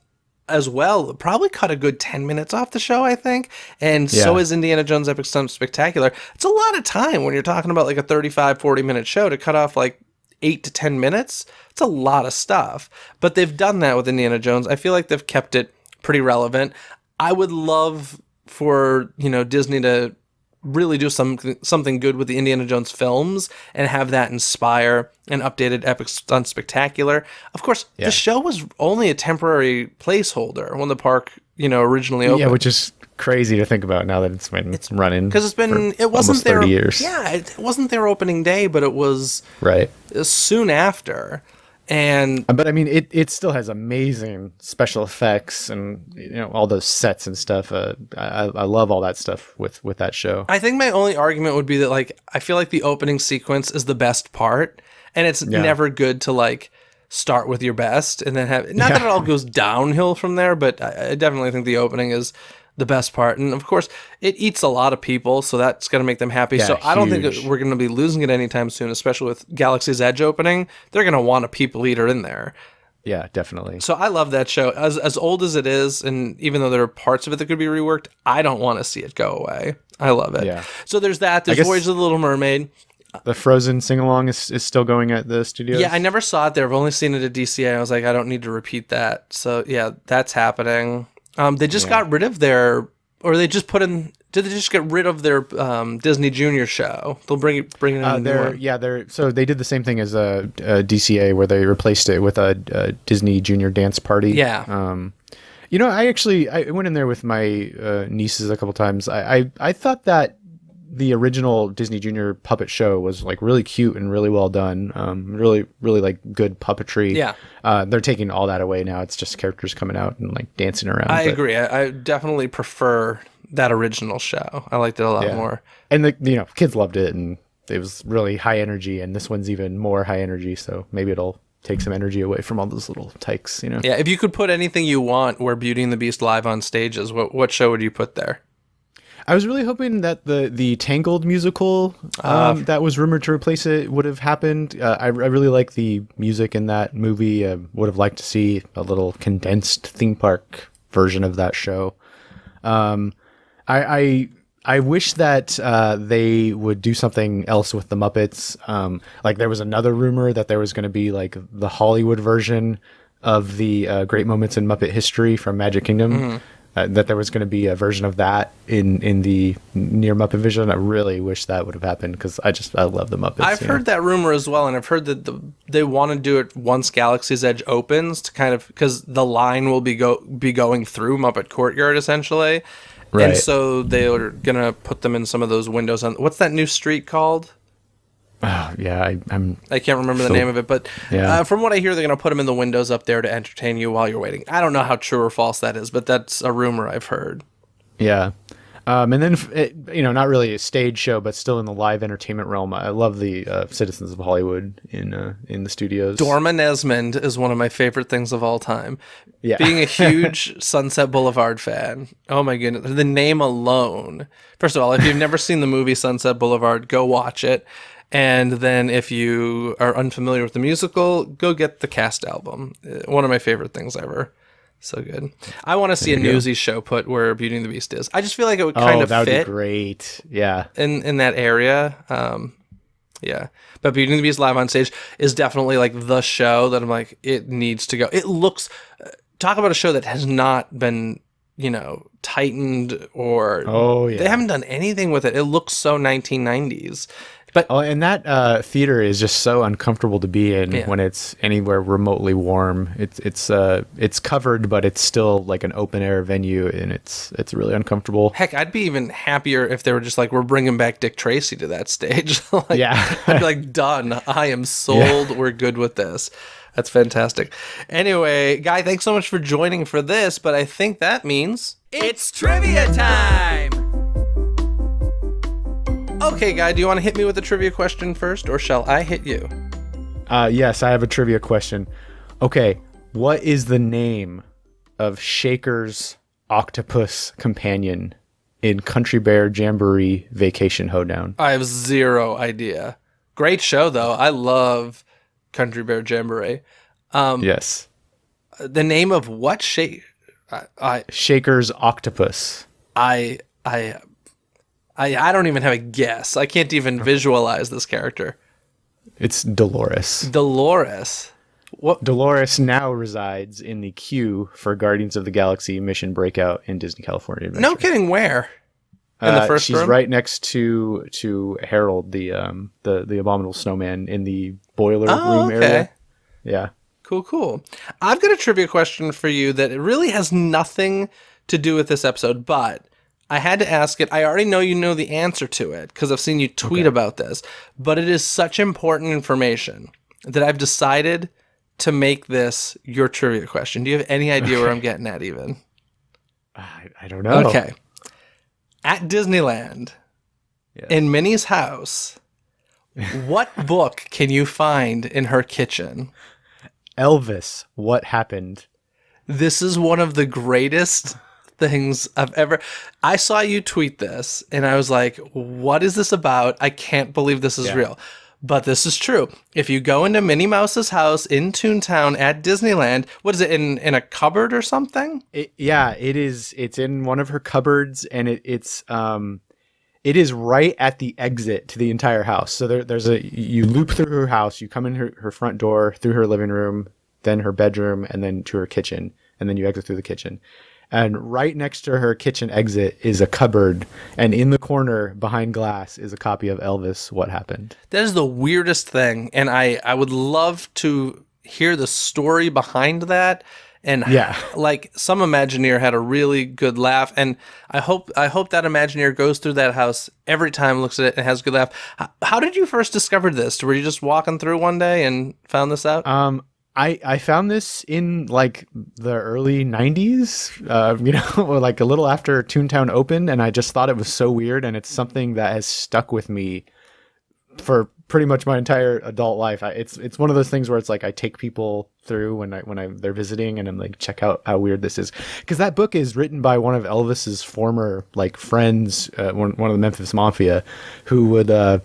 as well probably cut a good 10 minutes off the show, I think. And so is Indiana Jones Epic Stunt Spectacular. It's a lot of time when you're talking about like a 35-40 minute show to cut off like 8 to 10 minutes. It's a lot of stuff. But they've done that with Indiana Jones. I feel like they've kept it pretty relevant. I would love for, you know, Disney to really do something good with the Indiana Jones films and have that inspire an updated Epic Stunt Spectacular. Of course, the show was only a temporary placeholder when the park, you know, originally opened. Yeah, which is crazy to think about now that it's been running. Because it wasn't almost their 30 years. Yeah, it wasn't their opening day, but it was Right. soon after. And But I mean, it still has amazing special effects and, you know, all those sets and stuff. I love all that stuff with that show. I think my only argument would be that, like, I feel like the opening sequence is the best part, and it's never good to, like, start with your best and then have, not that it all goes downhill from there, but I definitely think the opening is the best part. And of course, it eats a lot of people, so that's going to make them happy. Yeah, so I don't think huge. we're going to be losing it anytime soon, especially with Galaxy's Edge opening. They're going to want a people eater in there. Yeah, definitely. So I love that show. As old as it is, and even though there are parts of it that could be reworked, I don't want to see it go away. I love it. Yeah. So there's that. There's guess- Voyage of the Little Mermaid. The Frozen sing-along is still going at the studios? Yeah, I never saw it there. I've only seen it at DCA. I was like, I don't need to repeat that. So yeah, that's happening. They just got rid of their, or they just put in. Did they just get rid of their Disney Junior show? They'll bring it in a new one. So they did the same thing as a DCA where they replaced it with a Disney Junior Dance Party. Yeah. You know, I went in there with my nieces a couple times. I thought that the original Disney Junior puppet show was like really cute and really well done. Really, really like good puppetry. Yeah. They're taking all that away now. It's just characters coming out and like dancing around. I agree. I definitely prefer that original show. I liked it a lot more. And the kids loved it, and it was really high energy. And this one's even more high energy. So maybe it'll take some energy away from all those little tykes. You know. Yeah. If you could put anything you want where Beauty and the Beast live on stage is, what show would you put there? I was really hoping that the Tangled musical that was rumored to replace it would have happened. I really like the music in that movie. Would have liked to see a little condensed theme park version of that show. I wish that they would do something else with the Muppets. Like there was another rumor that there was going to be like the Hollywood version of the Great Moments in Muppet History from Magic Kingdom. Mm-hmm. That there was going to be a version of that in the near Muppet Vision. I really wish that would have happened because I love the Muppets. I've heard that rumor as well, and I've heard that they want to do it once Galaxy's Edge opens to kind of, because the line will be going through Muppet Courtyard essentially, right. And so they're gonna put them in some of those windows on. What's that new street called? Oh, yeah, I can't remember the name of it, but from what I hear, they're going to put them in the windows up there to entertain you while you're waiting. I don't know how true or false that is, but that's a rumor I've heard. Yeah. And then, not really a stage show, but still in the live entertainment realm. I love the Citizens of Hollywood in the studios. Dorman Esmond is one of my favorite things of all time. Yeah. Being a huge Sunset Boulevard fan. Oh my goodness. The name alone. First of all, if you've never seen the movie Sunset Boulevard, go watch it. And then if you are unfamiliar with the musical, go get the cast album. One of my favorite things ever. So good. I want to see a Newsies show put where Beauty and the Beast is. I just feel like it would kind of that would fit be great. Yeah. in that area. Yeah. But Beauty and the Beast live on stage is definitely like the show that I'm like, it needs to go. It looks, talk about a show that has not been, tightened or they haven't done anything with it. It looks so 1990s. And that theater is just so uncomfortable to be in when it's anywhere remotely warm. It's covered, but it's still like an open air venue, and it's really uncomfortable. Heck, I'd be even happier if they were just like, we're bringing back Dick Tracy to that stage. Like, Yeah. I'd be like, done. I am sold. We're good with this. That's fantastic. Anyway, Guy, thanks so much for joining for this, but I think that means It's trivia time! Okay, Guy, do you want to hit me with a trivia question first, or shall I hit you? Yes, I have a trivia question. Okay, what is the name of Shaker's octopus companion in Country Bear Jamboree Vacation Hoedown? I have zero idea. Great show, though. I love Country Bear Jamboree. Yes. The name of what Shaker's octopus. I don't even have a guess. I can't even visualize this character. It's Dolores. Dolores. What? Dolores now resides in the queue for Guardians of the Galaxy Mission Breakout in Disney California Adventure. No kidding. Where? In the first she's room? right next to Harold, the abominable snowman, in the boiler room area. Yeah. Cool. I've got a trivia question for you that it really has nothing to do with this episode, but I had to ask it. I already know you know the answer to it because I've seen you tweet about this, but it is such important information that I've decided to make this your trivia question. Do you have any idea where I'm getting at even? I don't know. Okay. At Disneyland, in Minnie's house, what book can you find in her kitchen? Elvis, What Happened? This is one of the greatest things I've ever... I saw you tweet this, and I was like, what is this about? I can't believe this is real. But this is true. If you go into Minnie Mouse's house in Toontown at Disneyland, what is it, in a cupboard or something? It is. It's in one of her cupboards, and it is right at the exit to the entire house. So you loop through her house, you come in her front door, through her living room, then her bedroom, and then to her kitchen, and then you exit through the kitchen. And right next to her kitchen exit is a cupboard, and in the corner behind glass is a copy of Elvis, What Happened? That is the weirdest thing, and I would love to hear the story behind that. And like, some Imagineer had a really good laugh, and I hope that Imagineer goes through that house every time, looks at it, and has a good laugh. How did you first discover this? Were you just walking through one day and found this out? I found this in like the early 90s, or like a little after Toontown opened, and I just thought it was so weird, and it's something that has stuck with me for pretty much my entire adult life. It's one of those things where it's like I take people through when they're visiting, and I'm like, check out how weird this is, because that book is written by one of Elvis's former like friends, one of the Memphis Mafia, who was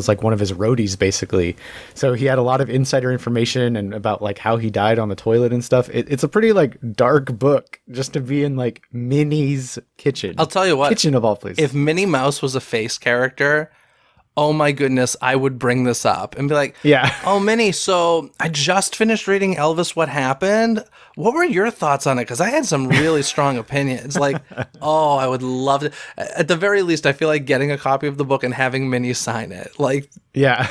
like one of his roadies basically. So he had a lot of insider information and about like how he died on the toilet and stuff. It's a pretty like dark book just to be in like Minnie's kitchen. I'll tell you what, kitchen of all places. If Minnie Mouse was a face character, oh my goodness, I would bring this up and be like, oh, Minnie, so I just finished reading Elvis, What Happened? What were your thoughts on it? Because I had some really strong opinions. Like, oh, I would love it. At the very least, I feel like getting a copy of the book and having Minnie sign it. Like, yeah.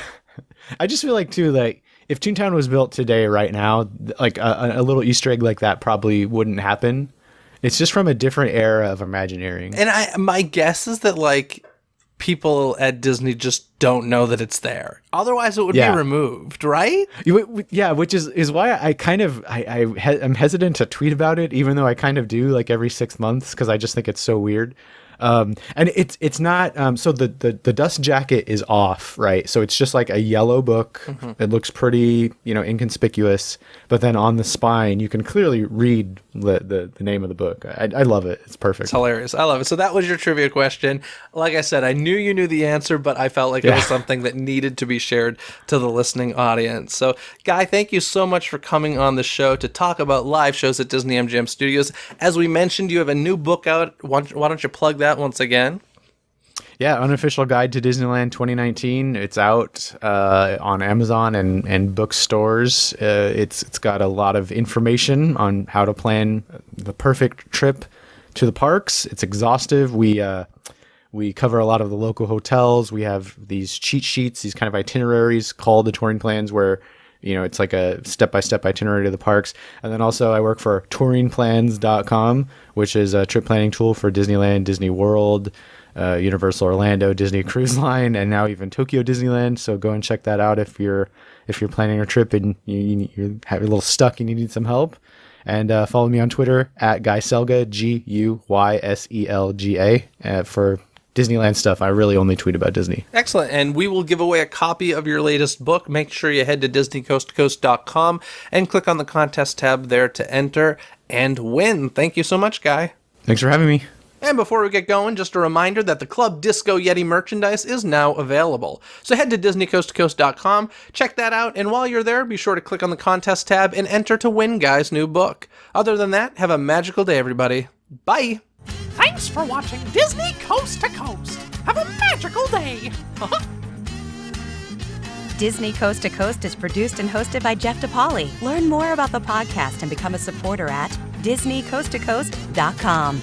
I just feel like, too, like, if Toontown was built today right now, like a little Easter egg like that probably wouldn't happen. It's just from a different era of Imagineering. And my guess is that, like, people at Disney just don't know that it's there. Otherwise, it would be removed, right? Yeah, which is why I kind of I'm hesitant to tweet about it, even though I kind of do like every 6 months, because I just think it's so weird. And it's not so the dust jacket is off, right? So it's just like a yellow book. It looks pretty, inconspicuous, but then on the spine you can clearly read the name of the book. I love it. It's perfect. It's hilarious. I love it. So that was your trivia question. Like I said, I knew you knew the answer, but I felt like it was something that needed to be shared to the listening audience. So, Guy, thank you so much for coming on the show to talk about live shows at Disney-MGM Studios. As we mentioned, you have a new book out. Why don't you plug that once again? Yeah, Unofficial Guide to Disneyland 2019. It's out on Amazon and bookstores. It's got a lot of information on how to plan the perfect trip to the parks. It's exhaustive. We We cover a lot of the local hotels. We have these cheat sheets, these kind of itineraries called the touring plans, where it's like a step-by-step itinerary to the parks. And then also I work for touringplans.com, which is a trip planning tool for Disneyland, Disney World, Universal Orlando, Disney Cruise Line, and now even Tokyo Disneyland. So go and check that out if you're planning a trip and you're a little stuck and you need some help. And follow me on Twitter at Guy Selga, GUYSELGA, for Disneyland stuff. I really only tweet about Disney. Excellent. And we will give away a copy of your latest book. Make sure you head to DisneyCoastToCoast.com and click on the contest tab there to enter and win. Thank you so much, Guy. Thanks for having me. And before we get going, just a reminder that the Club Disco Yeti merchandise is now available. So head to DisneyCoastToCoast.com, check that out, and while you're there, be sure to click on the contest tab and enter to win Guy's new book. Other than that, have a magical day, everybody. Bye! Thanks for watching Disney Coast to Coast. Have a magical day. Disney Coast to Coast is produced and hosted by Jeff DePaoli. Learn more about the podcast and become a supporter at DisneyCoastToCoast.com.